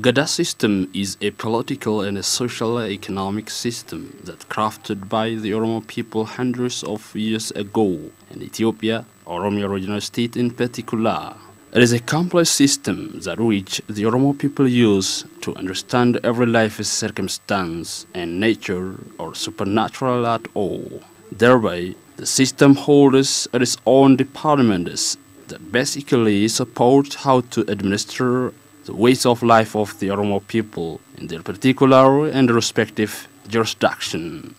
Gadaa system is a political and a social economic system that crafted by the Oromo people hundreds of years ago in Ethiopia, Oromo regional state in particular. It is a complex system that which the Oromo people use to understand every life circumstance and nature or supernatural at all. Thereby, the system holds its own departments that basically support how to administer the ways of life of the Oromo people in their particular and respective jurisdiction.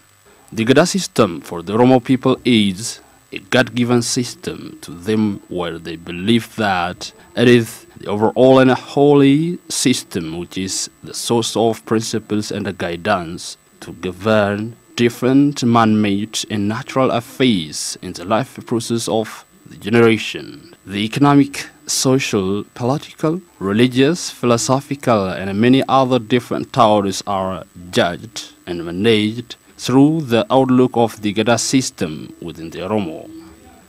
The Gadaa system for the Oromo people is a God-given system to them where they believe that it is the overall and a holy system which is the source of principles and a guidance to govern different man-made and natural affairs in the life process of the generation. The economic, social, political, religious, philosophical, and many other different topics are judged and managed through the outlook of the Gadaa system within the Oromo.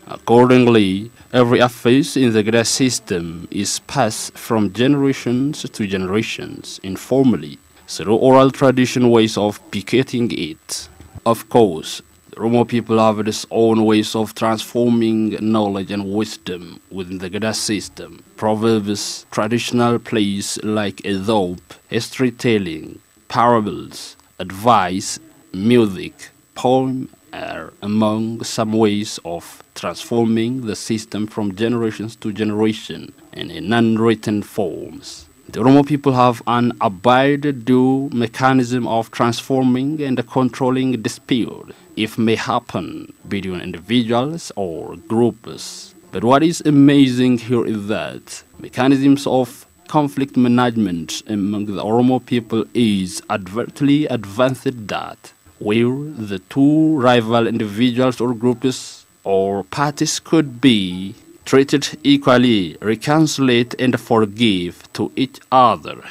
Accordingly, every affair in the Gadaa system is passed from generations to generations informally through oral tradition ways of picketing it. Of course, the Oromo people have its own ways of transforming knowledge and wisdom within the Gadaa system. Proverbs, traditional plays like Edop, storytelling, parables, advice, music, poem are among some ways of transforming the system from generations to generation and in non-written forms. The Oromo people have an abided due mechanism of transforming and controlling dispute, if may happen between individuals or groups. But what is amazing here is that mechanisms of conflict management among the Oromo people is advertently advanced that where the two rival individuals or groups or parties could be treated equally, reconcile and forgive to each other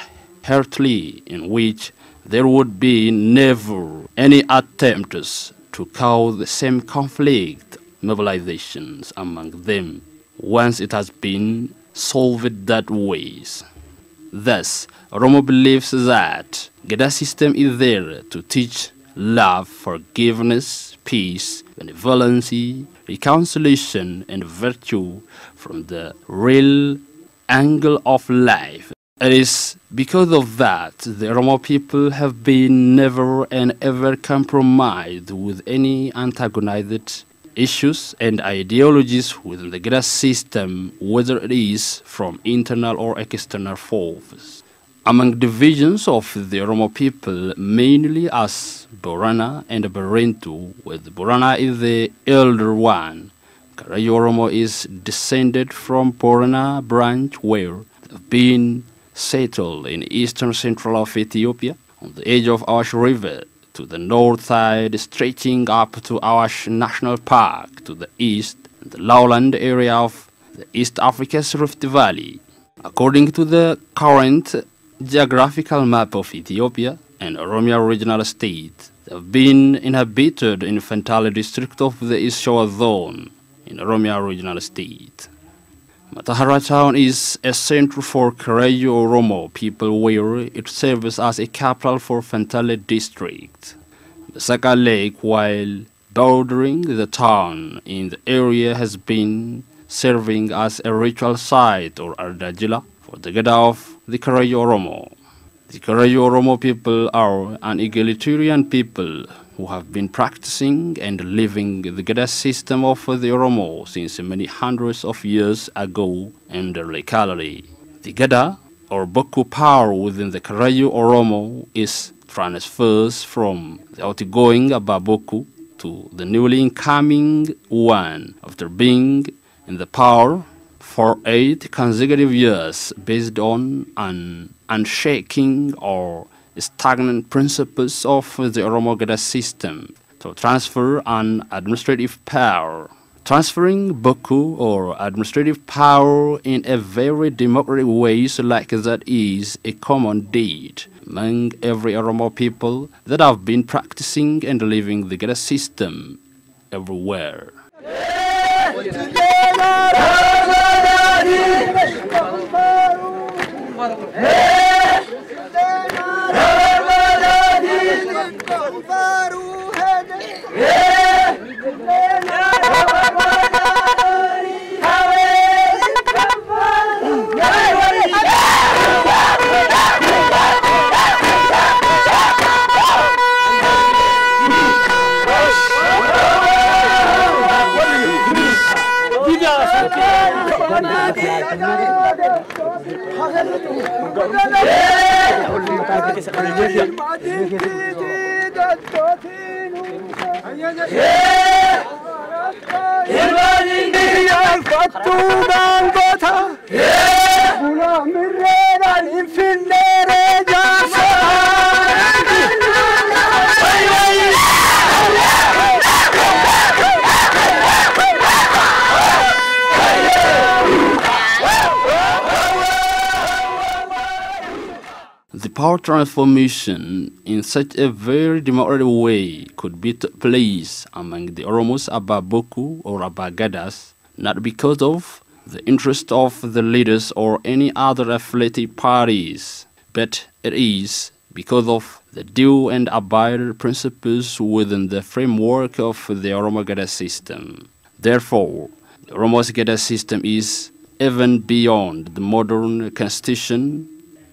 heartily, in which there would be never any attempts to cause the same conflict mobilizations among them once it has been solved that ways. Thus, Oromo believes that Gadaa system is there to teach love, forgiveness, peace, benevolence, reconciliation, and virtue from the real angle of life. It is because of that the Oromo people have been never and ever compromised with any antagonized issues and ideologies within the Gadaa system, whether it is from internal or external forces. Among divisions of the Oromo people, mainly as Borana and Barentu, where the Borana is the elder one. Karayu Oromo is descended from Borana branch where they have been settled in eastern central of Ethiopia on the edge of Awash River to the north side, stretching up to Awash National Park to the east, and the lowland area of the East Africa's Rift Valley. According to the current geographical map of Ethiopia and Oromia regional state, they have been inhabited in Fantale district of the East Shoa zone in Oromia regional state. Matahara town is a center for Karayu Oromo people where it serves as a capital for Fantale district. The Saka Lake, while bordering the town in the area, has been serving as a ritual site or ardajila for the Gadaa of the Karayu Oromo. The Karayu Oromo people are an egalitarian people who have been practicing and living the Gadaa system of the Oromo since many hundreds of years ago in their locality. The Gadaa or Boku power within the Karayu Oromo is transferred from the outgoing Ababoku to the newly incoming one after being in the power for 8 consecutive years based on an unshaking or stagnant principles of the Oromo Gadaa system to transfer an administrative power. Transferring Boku or administrative power in a very democratic way like that is a common deed among every Oromo people that have been practicing and living the Gadaa system everywhere. The power transformation in such a very democratic way could be took place among the Oromos Ababoku or Abagadas, not because of the interest of the leaders or any other affiliated parties, but it is because of the due and abide principles within the framework of the Oromo Gadaa system. Therefore, the Oromo Gadaa system is even beyond the modern constitution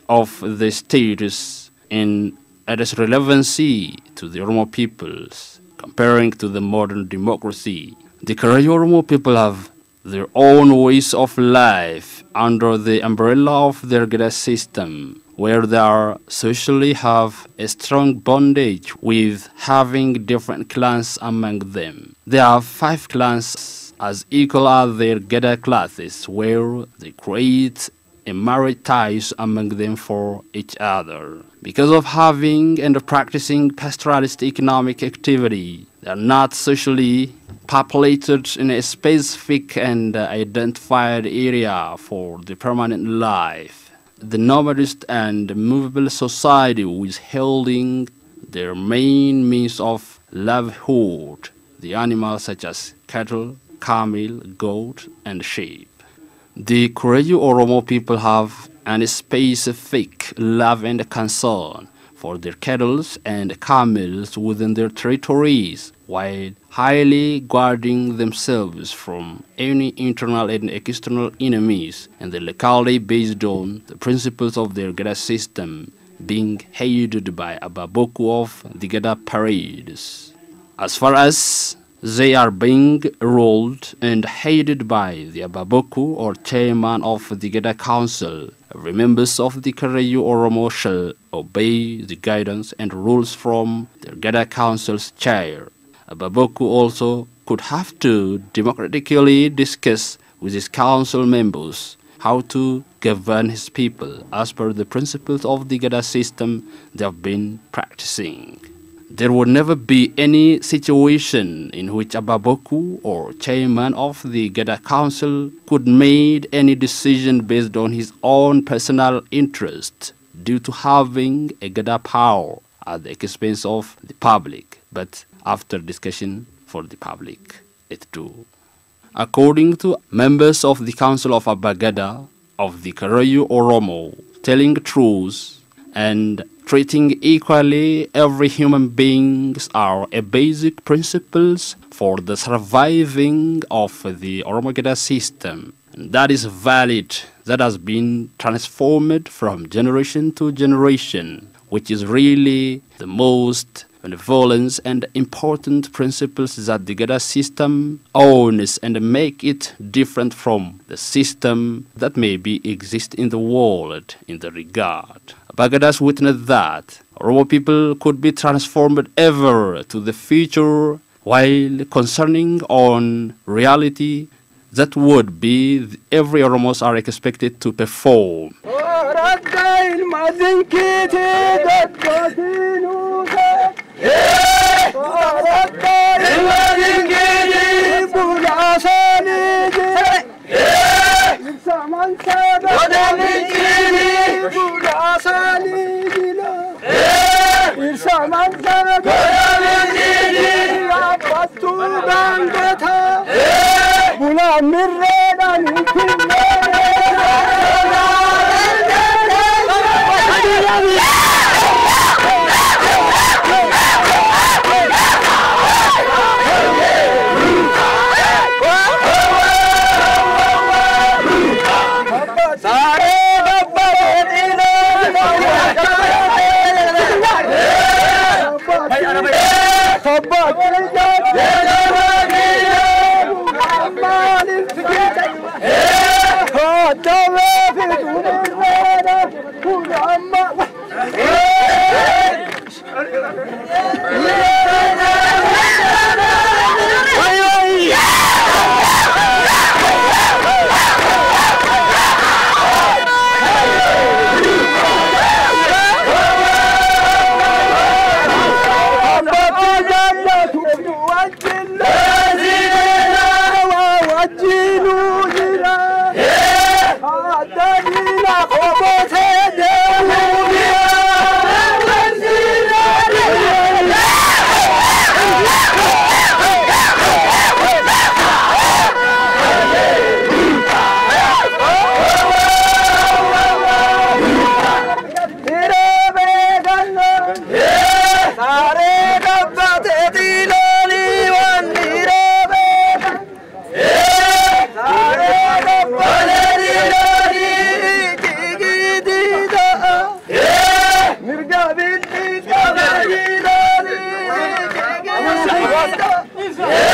of the status in its relevancy to the Oromo peoples, comparing to the modern democracy. The Karayu Oromo people have their own ways of life under the umbrella of their Gadaa system, where they are socially have a strong bondage with having different clans among them. There are 5 clans as equal as their Gadaa classes, where they create a marriage ties among them for each other. Because of having and practicing pastoralist economic activity, they are not socially populated in a specific and identified area for the permanent life. The nomadist and movable society is holding their main means of livelihood, the animals such as cattle, camel, goat, and sheep. The Karayu Oromo people have a specific love and concern for their cattle and camels within their territories, while highly guarding themselves from any internal and external enemies, and the locality based on the principles of their Gadaa system being headed by Ababoku of the Gadaa parades. As far as they are being ruled and headed by the Ababoku or chairman of the Gadaa Council, every member of the Karayu Oromo shall obey the guidance and rules from their Gadaa Council's chair. Ababoku also could have to democratically discuss with his council members how to govern his people as per the principles of the Gadaa system they have been practicing. There would never be any situation in which Ababoku or chairman of the Gadaa Council could make any decision based on his own personal interest due to having a Gadaa power at the expense of the public, but after discussion for the public, it too. According to members of the Council of Abagada of the Karayu Oromo, telling truth and treating equally every human being are a basic principles for the surviving of the Oromo Gadaa system. And that is valid, that has been transformed from generation to generation, which is really the most benevolent and important principles that the Gadaa system owns and make it different from the system that maybe exists in the world in the regard. Bagadas witnessed that Oromo people could be transformed ever to the future, while concerning on reality that would be every Oromos are expected to perform. Yeah!